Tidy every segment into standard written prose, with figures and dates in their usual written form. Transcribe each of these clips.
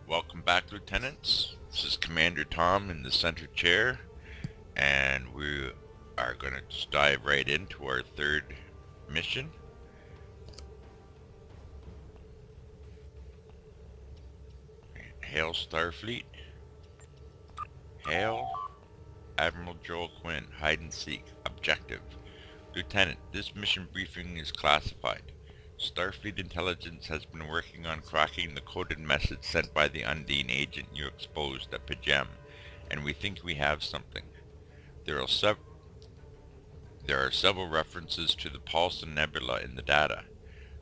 Welcome back, Lieutenants. This is Commander Tom in the center chair, and we are going to just dive right into our third mission. Hail Starfleet. Hail Admiral Joel Quinn, Hide and Seek. Objective. Lieutenant, this mission briefing is classified. Starfleet Intelligence has been working on cracking the coded message sent by the Undine agent you exposed at Pajem, and we think we have something. There are several references to the Paulson Nebula in the data.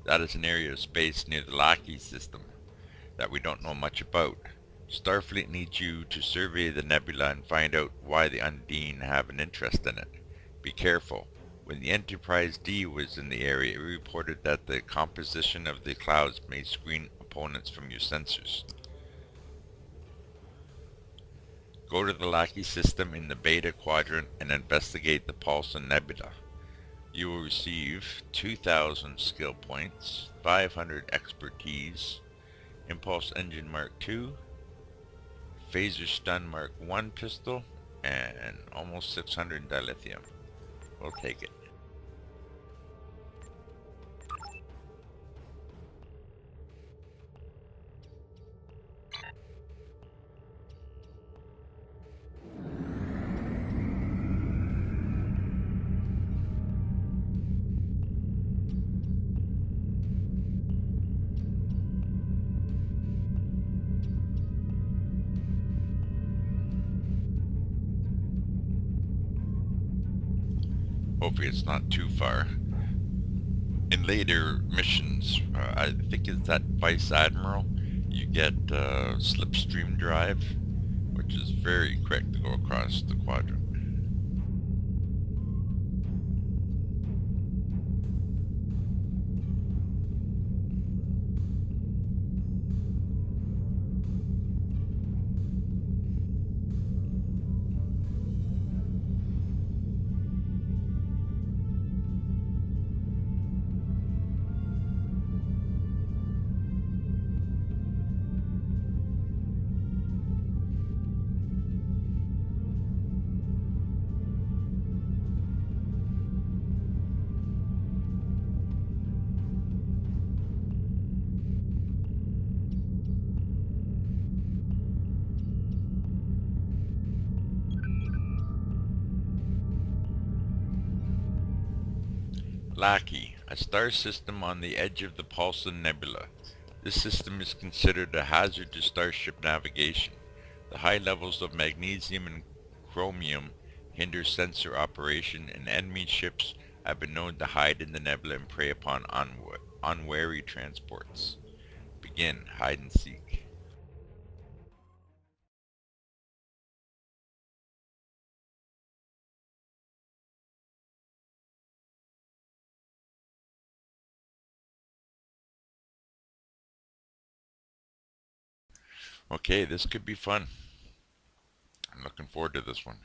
That is an area of space near the Lackey system that we don't know much about. Starfleet needs you to survey the nebula and find out why the Undine have an interest in it. Be careful. When the Enterprise D was in the area, it reported that the composition of the clouds may screen opponents from your sensors. Go to the Lackey system in the Beta Quadrant and investigate the Paulson Nebula. You will receive 2,000 skill points, 500 expertise, Impulse Engine Mark II, Phaser Stun Mark I pistol, and almost 600 dilithium. We'll take it. Hopefully it's not too far. In later missions, I think it's that Vice Admiral, you get Slipstream Drive, which is very quick to go across the quadrant. Lackey, a star system on the edge of the Paulson Nebula. This system is considered a hazard to starship navigation. The high levels of magnesium and chromium hinder sensor operation, and enemy ships have been known to hide in the nebula and prey upon unwary transports. Begin hide and seek. Okay, this could be fun. I'm looking forward to this one.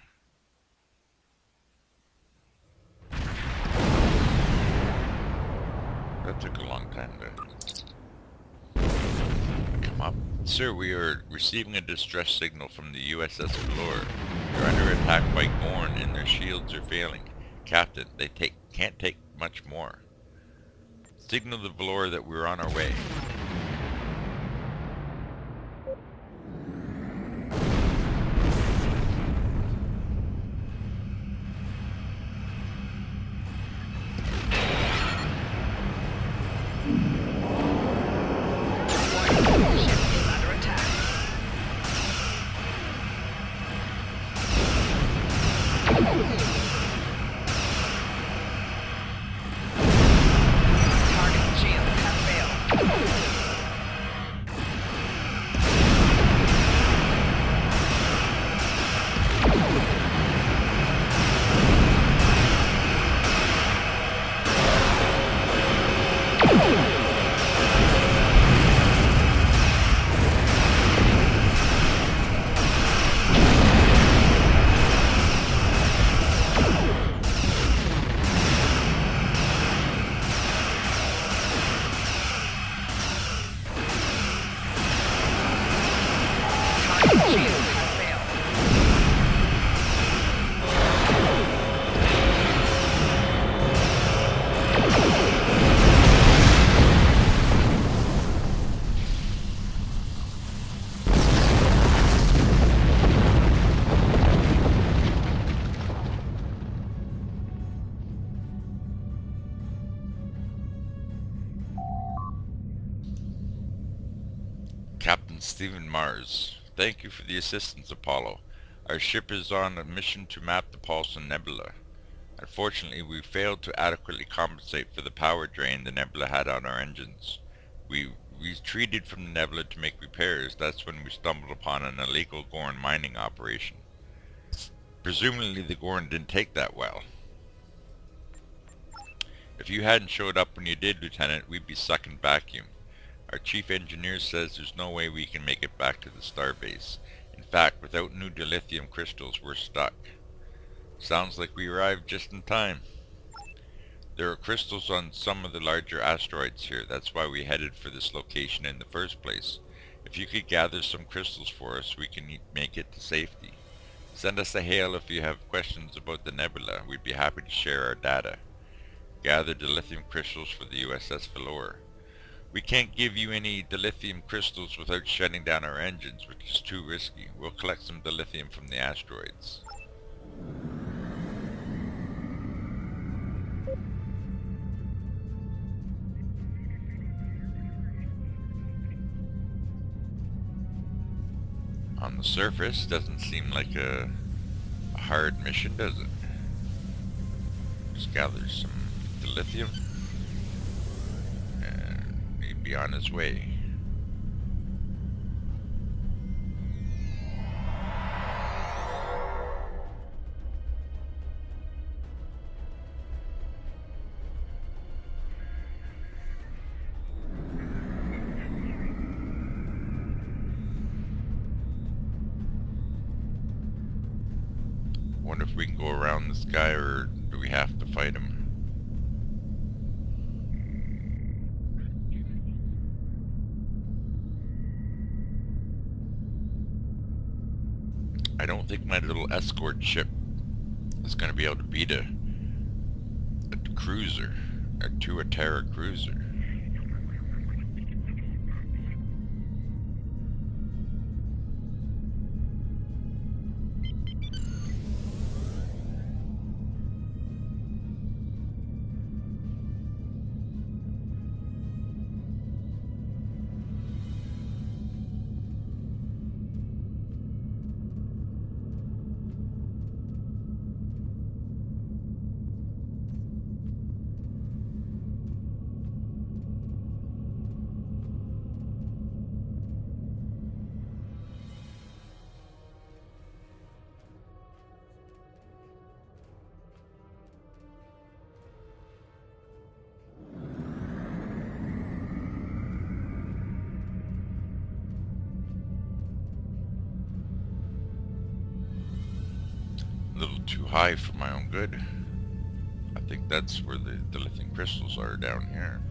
That took a long time to come up. Sir, we are receiving a distress signal from the USS Velour. They're under attack by Gorn and their shields are failing. Captain, they can't take much more. Signal the Velour that we're on our way. Captain Stephen Mars, thank you for the assistance, Apollo. Our ship is on a mission to map the Paulson Nebula. Unfortunately, we failed to adequately compensate for the power drain the nebula had on our engines. We retreated from the nebula to make repairs. That's when we stumbled upon an illegal Gorn mining operation. Presumably the Gorn didn't take that well. If you hadn't showed up when you did, Lieutenant, we'd be sucking vacuum. Our chief engineer says there's no way we can make it back to the starbase. In fact, without new dilithium crystals, we're stuck. Sounds like we arrived just in time. There are crystals on some of the larger asteroids here. That's why we headed for this location in the first place. If you could gather some crystals for us, we can make it to safety. Send us a hail if you have questions about the nebula. We'd be happy to share our data. Gather dilithium crystals for the USS Valor. We can't give you any dilithium crystals without shutting down our engines, which is too risky. We'll collect some dilithium from the asteroids. On the surface, doesn't seem like a hard mission, does it? Just gather some dilithium and he'd be on his way. Wonder if we can go around this guy, or do we have to fight him? I don't think my little escort ship is going to be able to beat a cruiser, a Tuatara cruiser. A little too high for my own good. I think that's where the lithium crystals are, down here.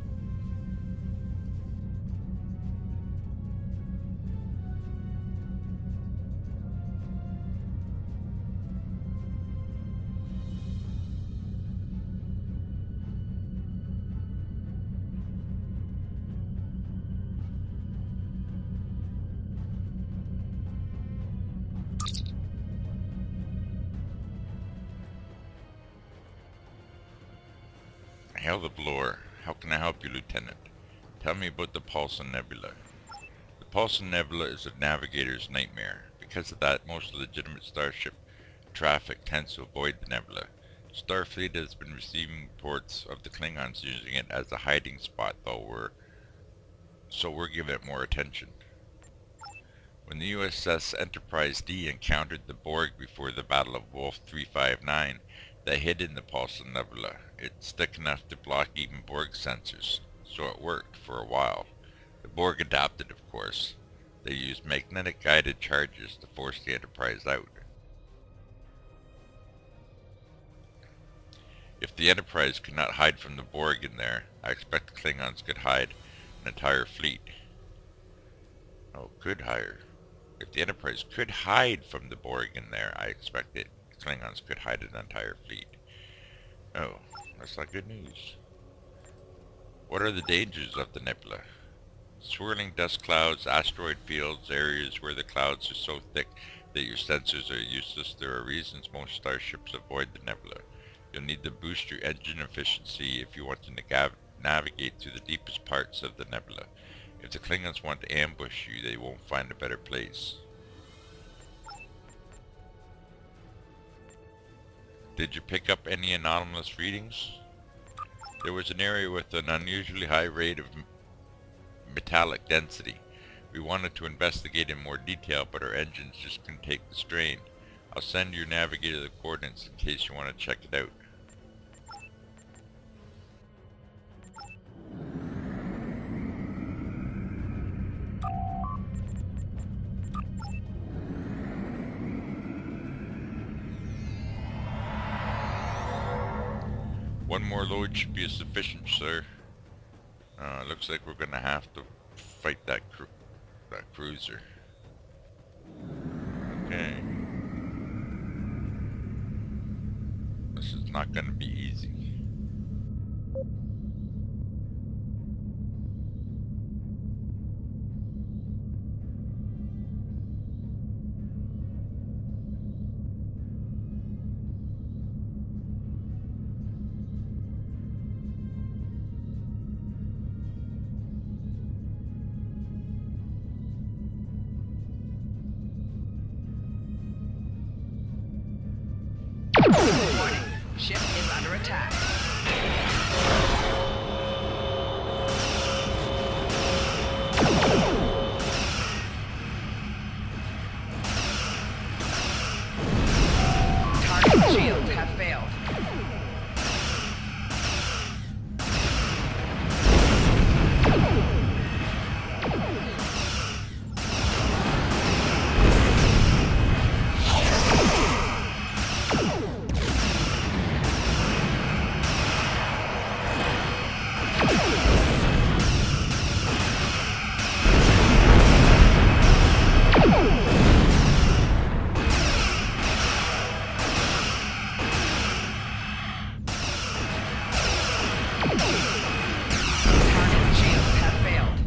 Hail the Blower. How can I help you, Lieutenant? Tell me about the Paulson Nebula. The Paulson Nebula is a navigator's nightmare. Because of that, most legitimate starship traffic tends to avoid the nebula. Starfleet has been receiving reports of the Klingons using it as a hiding spot, so we're giving it more attention. When the USS Enterprise D encountered the Borg before the Battle of Wolf 359, they hid in the Paulson Nebula. It's thick enough to block even Borg sensors, so it worked for a while. The Borg adapted, of course. They used magnetic guided charges to force the Enterprise out. If the Enterprise could not hide from the Borg in there, I expect the Klingons could hide an entire fleet. Oh, could hire. If the Enterprise could hide from the Borg in there, I expect the Klingons could hide an entire fleet. Oh, that's not good news. What are the dangers of the nebula? Swirling dust clouds, asteroid fields, areas where the clouds are so thick that your sensors are useless. There are reasons most starships avoid the nebula. You'll need to boost your engine efficiency if you want to navigate through the deepest parts of the nebula. If the Klingons want to ambush you, they won't find a better place. Did you pick up any anomalous readings? There was an area with an unusually high rate of metallic density. We wanted to investigate in more detail, but our engines just couldn't take the strain. I'll send your navigator the coordinates in case you want to check it out. One more load should be sufficient, sir. Looks like we're gonna have to fight that cruiser. Okay. This is not gonna be easy. Warning, ship is under attack. Target shields have failed. Target shields have failed.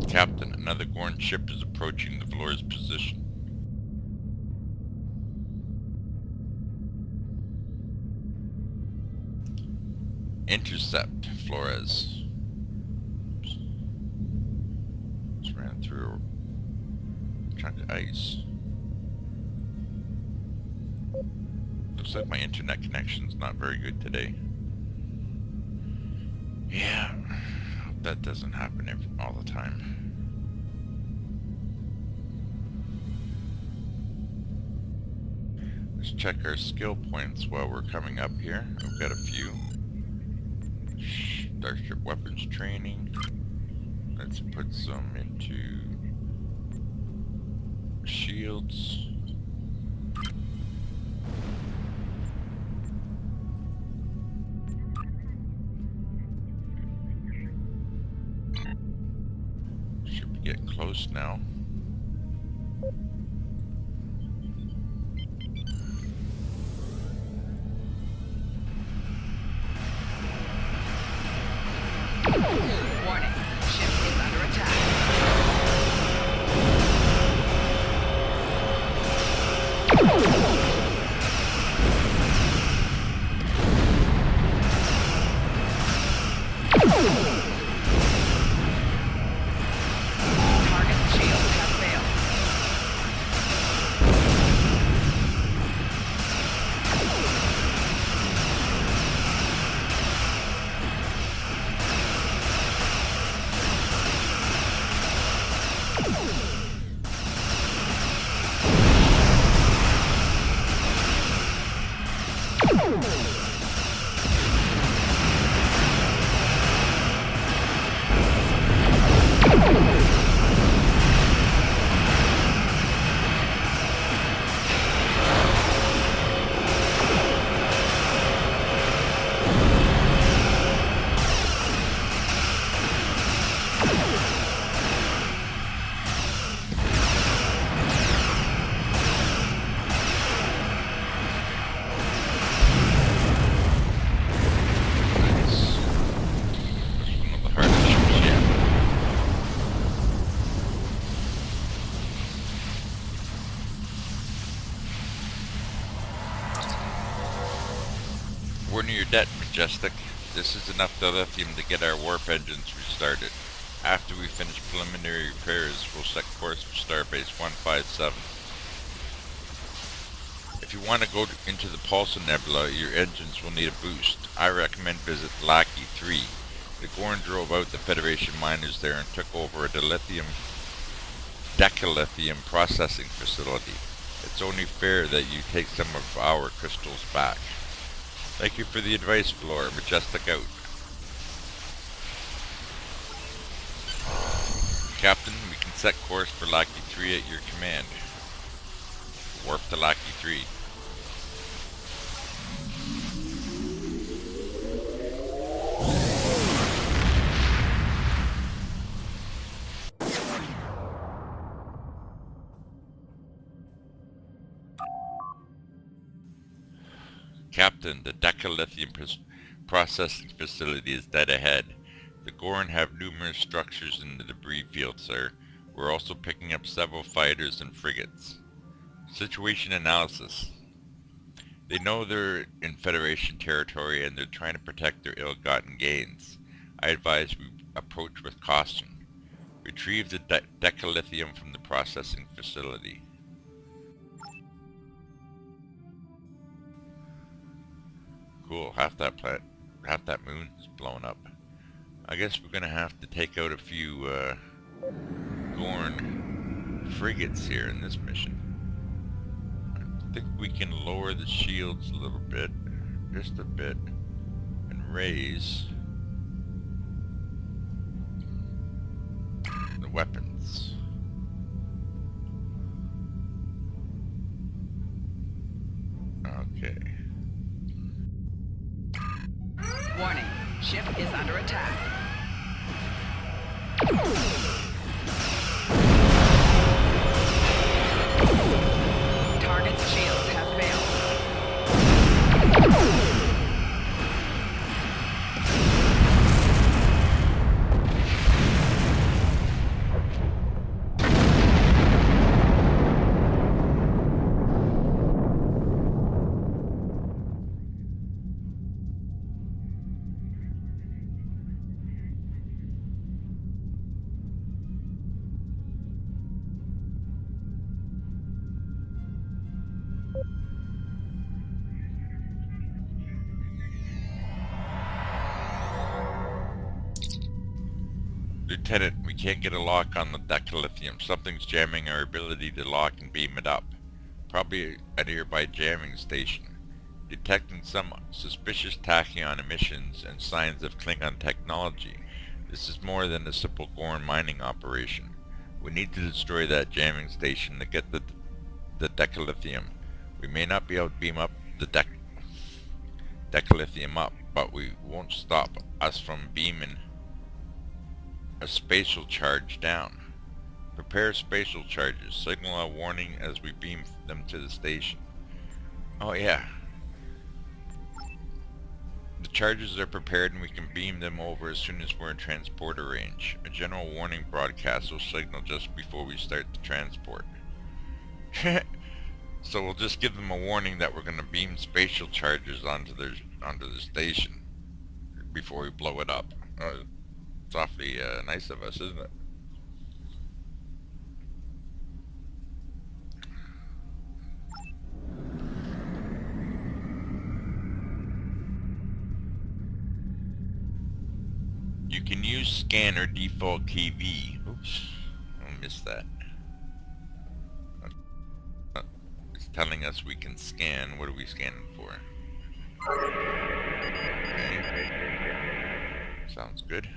Captain, another Gorn ship is approaching the Vlor's position. Intercept, Flores. Oops. Just ran through a chunk of ice. Looks like my internet connection's not very good today. Yeah, hope that doesn't happen all the time. Let's check our skill points while we're coming up here. I've got a few. Starship weapons training. Let's put some into shields. Should be getting close now. Warning, ship is under attack. Target shields have failed. We're near debt, Majestic. This is enough dilithium to get our warp engines restarted. After we finish preliminary repairs, we'll set course for Starbase 157. If you want to go into the Paulson Nebula, your engines will need a boost. I recommend visit Lackey 3. The Gorn drove out the Federation miners there and took over a decalithium processing facility. It's only fair that you take some of our crystals back. Thank you for the advice, Flora. Majestic out. Captain, we can set course for Lackey 3 at your command. Warp to Lackey 3. Captain, the decalithium processing facility is dead ahead. The Gorn have numerous structures in the debris field, sir. We're also picking up several fighters and frigates. Situation analysis. They know they're in Federation territory and they're trying to protect their ill-gotten gains. I advise we approach with caution. Retrieve the decalithium from the processing facility. Cool, half that moon is blown up. I guess we're gonna have to take out a few Gorn frigates here in this mission. I think we can lower the shields a little bit, just a bit, and raise the weapons. Okay. Warning, ship is under attack. Target's shields have failed. Lieutenant, we can't get a lock on the decalithium. Something's jamming our ability to lock and beam it up. Probably a nearby jamming station. Detecting some suspicious tachyon emissions and signs of Klingon technology. This is more than a simple Gorn mining operation. We need to destroy that jamming station to get the decalithium. We may not be able to beam up the decalithium up, but we won't stop us from beaming a spatial charge down. Prepare spatial charges. Signal a warning as we beam them to the station. Oh yeah. The charges are prepared and we can beam them over as soon as we're in transporter range. A general warning broadcast will signal just before we start the transport. So we'll just give them a warning that we're going to beam spatial charges onto the station before we blow it up. It's awfully nice of us, isn't it? You can use scan or default key V. Oops, I missed that. It's telling us we can scan. What are we scanning for? Okay. Sounds good.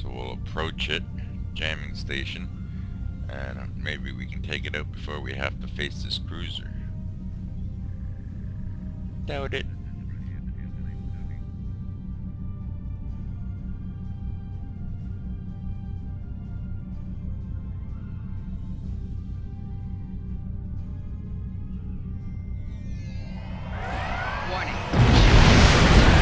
So we'll approach it, jamming station, and maybe we can take it out before we have to face this cruiser. Doubt it. Warning, ship is under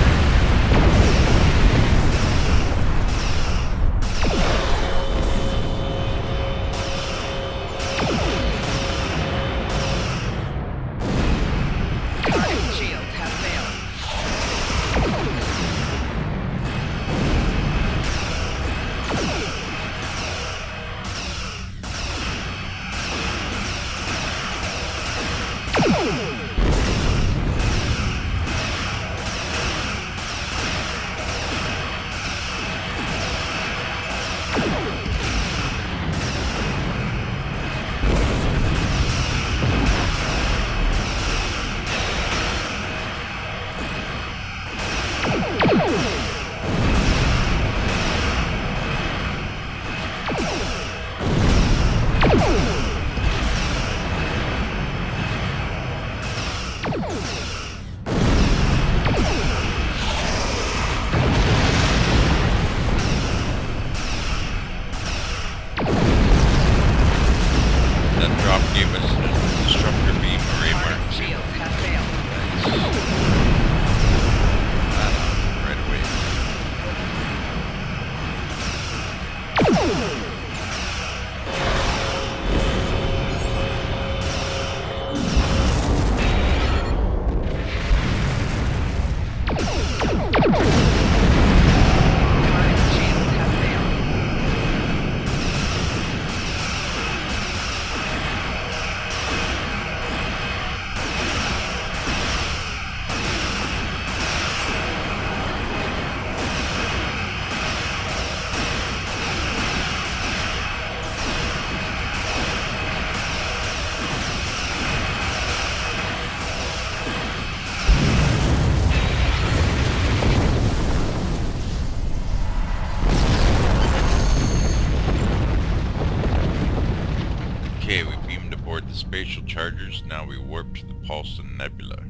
warp to the Paulson Nebula.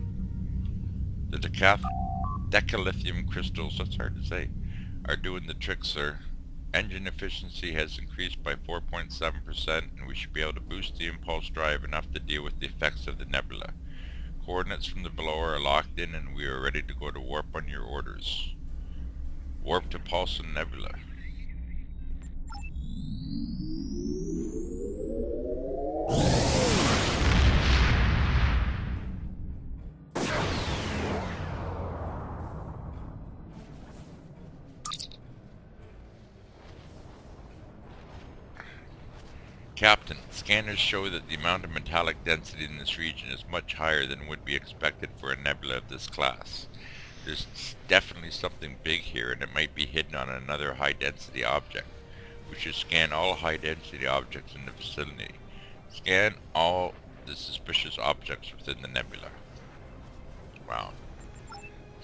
The decalithium crystals, that's hard to say, are doing the trick, sir. Engine efficiency has increased by 4.7%, and we should be able to boost the impulse drive enough to deal with the effects of the nebula. Coordinates from the below are locked in, and we are ready to go to warp on your orders. Warp to Paulson Nebula. Captain, scanners show that the amount of metallic density in this region is much higher than would be expected for a nebula of this class. There's definitely something big here, and it might be hidden on another high-density object. We should scan all high-density objects in the vicinity. Scan all the suspicious objects within the nebula. Wow.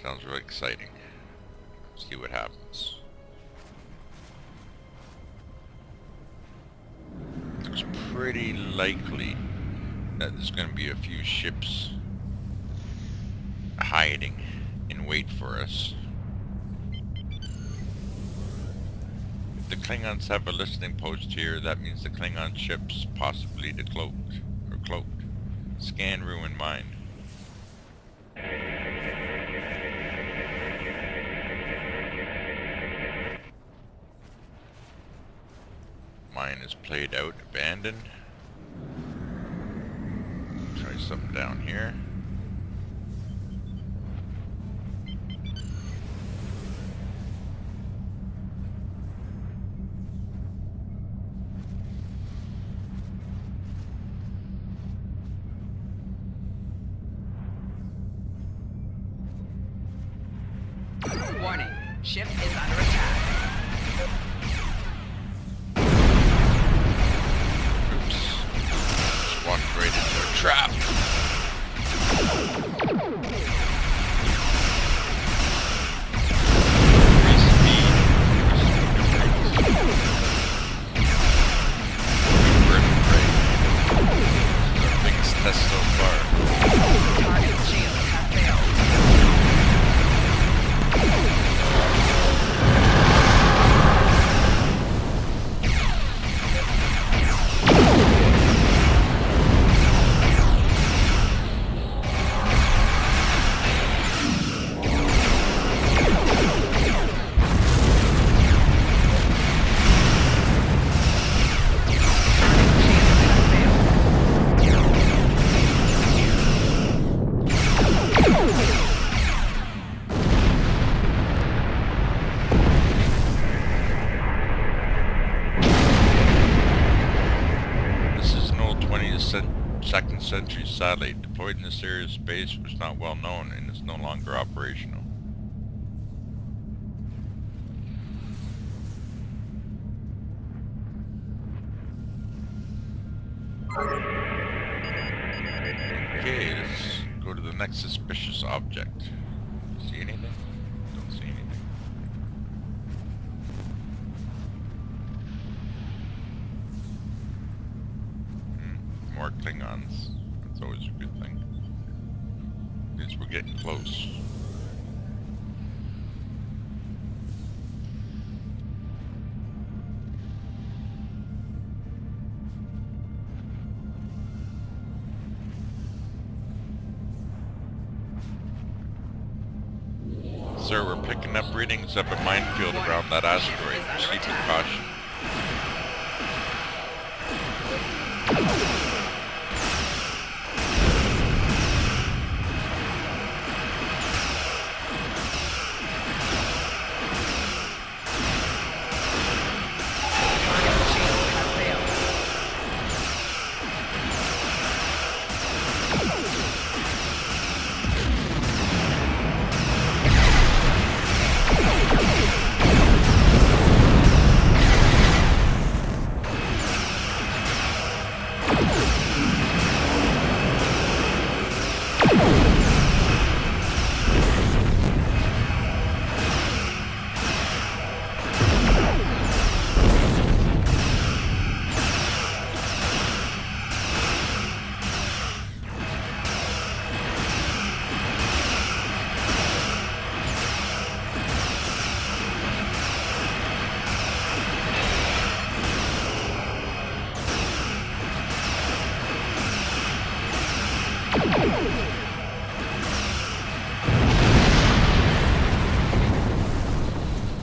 Sounds really exciting. See what happens. It's pretty likely that there's going to be a few ships hiding in wait for us. If the Klingons have a listening post here, that means the Klingon ships, possibly the cloaked. Scan ruin mine. Mine is played out, abandoned. Try something down here. Warning. Ship is under attack. Walked right into a trap. Our biggest test so far. Target shields have failed. Second century satellite deployed in this area of space was not well known and is no longer operational. Okay, let's go to the next suspicious object. See anything? Don't see anything. More Klingons. That's always a good thing. At least we're getting close. Sir, we're picking up readings of a minefield around that asteroid. Proceed with caution.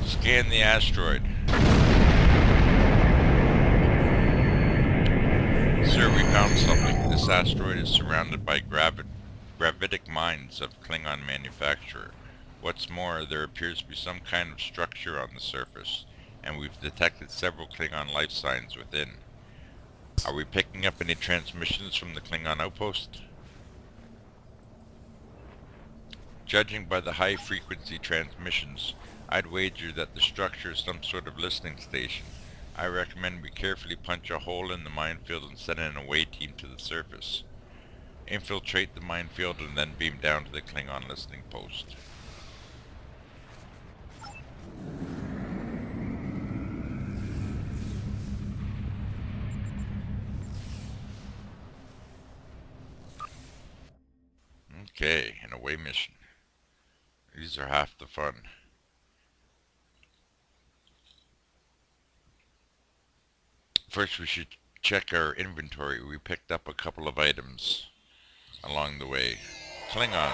Scan the asteroid. Sir, we found something. This asteroid is surrounded by gravitic mines of Klingon manufacture. What's more, there appears to be some kind of structure on the surface, and we've detected several Klingon life signs within. Are we picking up any transmissions from the Klingon outpost? Judging by the high-frequency transmissions, I'd wager that the structure is some sort of listening station. I recommend we carefully punch a hole in the minefield and send an away team to the surface. Infiltrate the minefield and then beam down to the Klingon listening post. Okay, an away mission. These are half the fun. First we should check our inventory. We picked up a couple of items along the way. Klingons.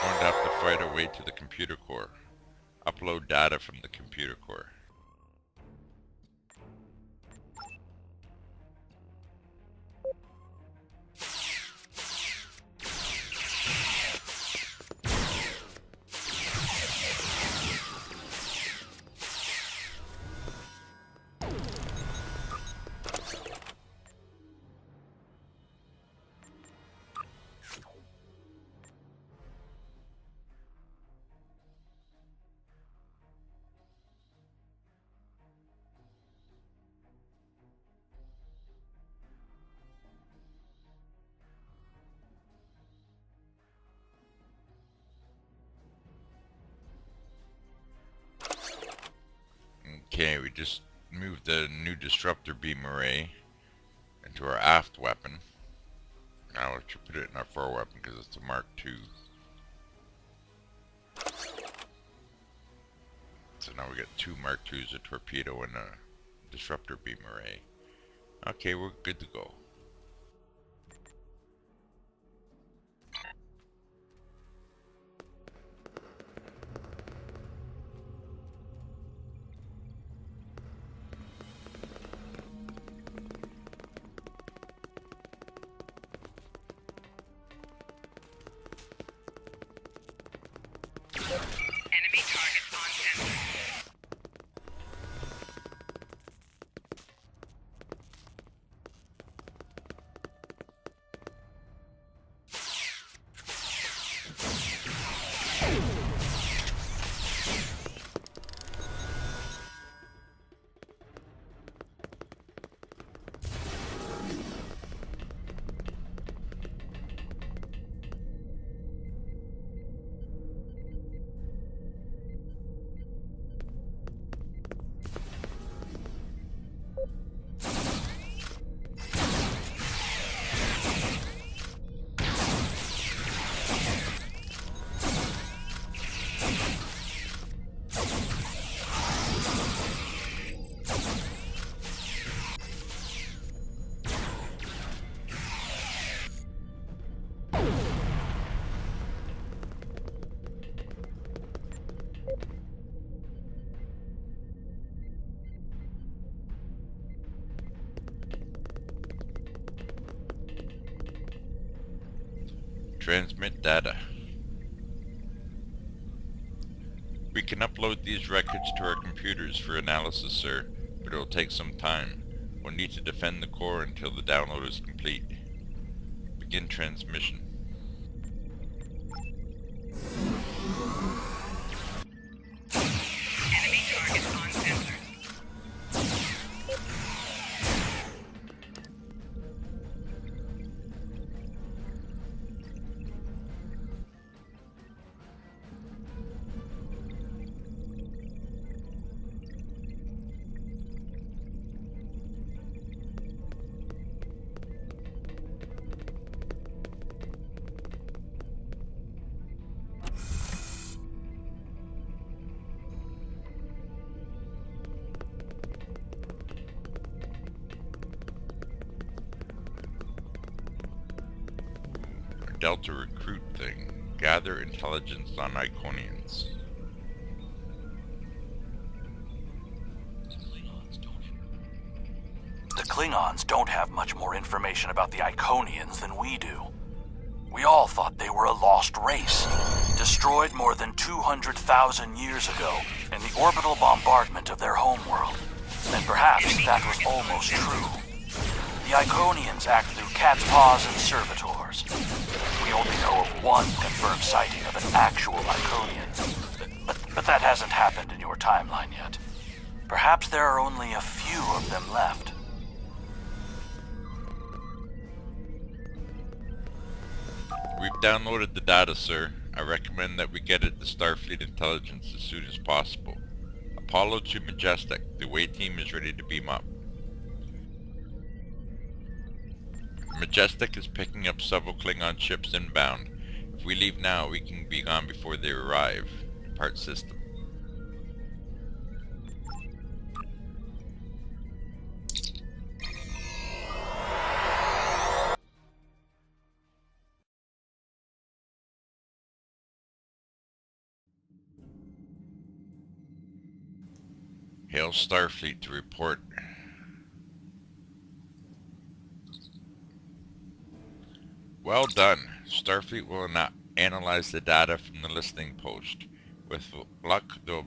Going to have to fight our way to the computer core. Upload data from the computer core. Okay, we just moved the new disruptor beam array into our aft weapon. Now we should put it in our fore weapon because it's a Mark II. So now we got two Mark IIs, a torpedo and a disruptor beam array. Okay, we're good to go. Enemy targets on sensor. Transmit data. We can upload these records to our computers for analysis, sir, but it will take some time. We'll need to defend the core until the download is complete. Begin transmission. Enemy targets on sensor. Delta recruit thing. Gather intelligence on Iconians. The Klingons don't have much more information about the Iconians than we do. We all thought they were a lost race, destroyed more than 200,000 years ago in the orbital bombardment of their homeworld. And perhaps that was almost true. The Iconians act through cat's paws and servitors. We only know of one confirmed sighting of an actual Iconian. But that hasn't happened in your timeline yet. Perhaps there are only a few of them left. We've downloaded the data, sir. I recommend that we get it to Starfleet Intelligence as soon as possible. Apollo to Majestic. The away team is ready to beam up. Majestic is picking up several Klingon ships inbound. If we leave now, we can be gone before they arrive. Depart system. Hail Starfleet to report. Well done. Starfleet will not analyze the data from the listening post. With luck, there will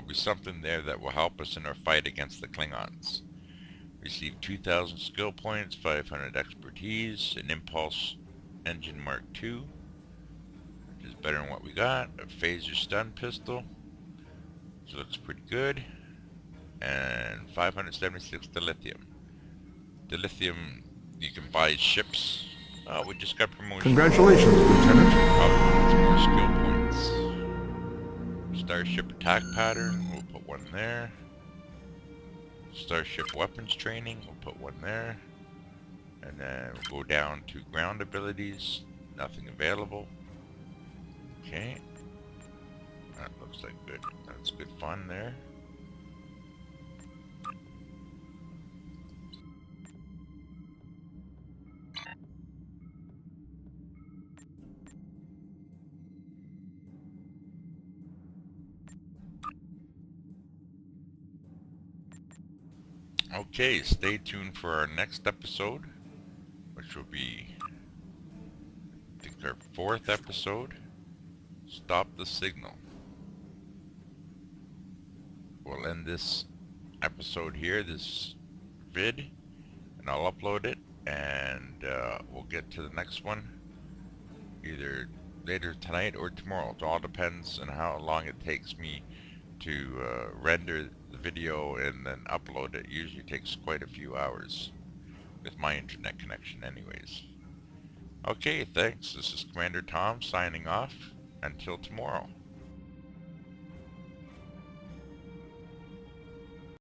be something there that will help us in our fight against the Klingons. Receive 2,000 skill points, 500 expertise, an impulse engine Mark II, which is better than what we got. A phaser stun pistol, which looks pretty good, and 576 dilithium. Dilithium, you can buy ships. Oh, we just got promotion. Congratulations, Lieutenant. Probably needs more skill points. Starship attack pattern, we'll put one there. Starship weapons training, we'll put one there. And then we'll go down to ground abilities, nothing available. Okay. That looks like good. That's good fun there. Okay, stay tuned for our next episode, which will be, I think, our 4th episode. Stop the signal. We'll end this episode here, this vid, and I'll upload it, and we'll get to the next one either later tonight or tomorrow. It all depends on how long it takes me to render the video and then upload it. Usually takes quite a few hours with my internet connection anyways. Okay, thanks. This is Commander Tom signing off. Until tomorrow.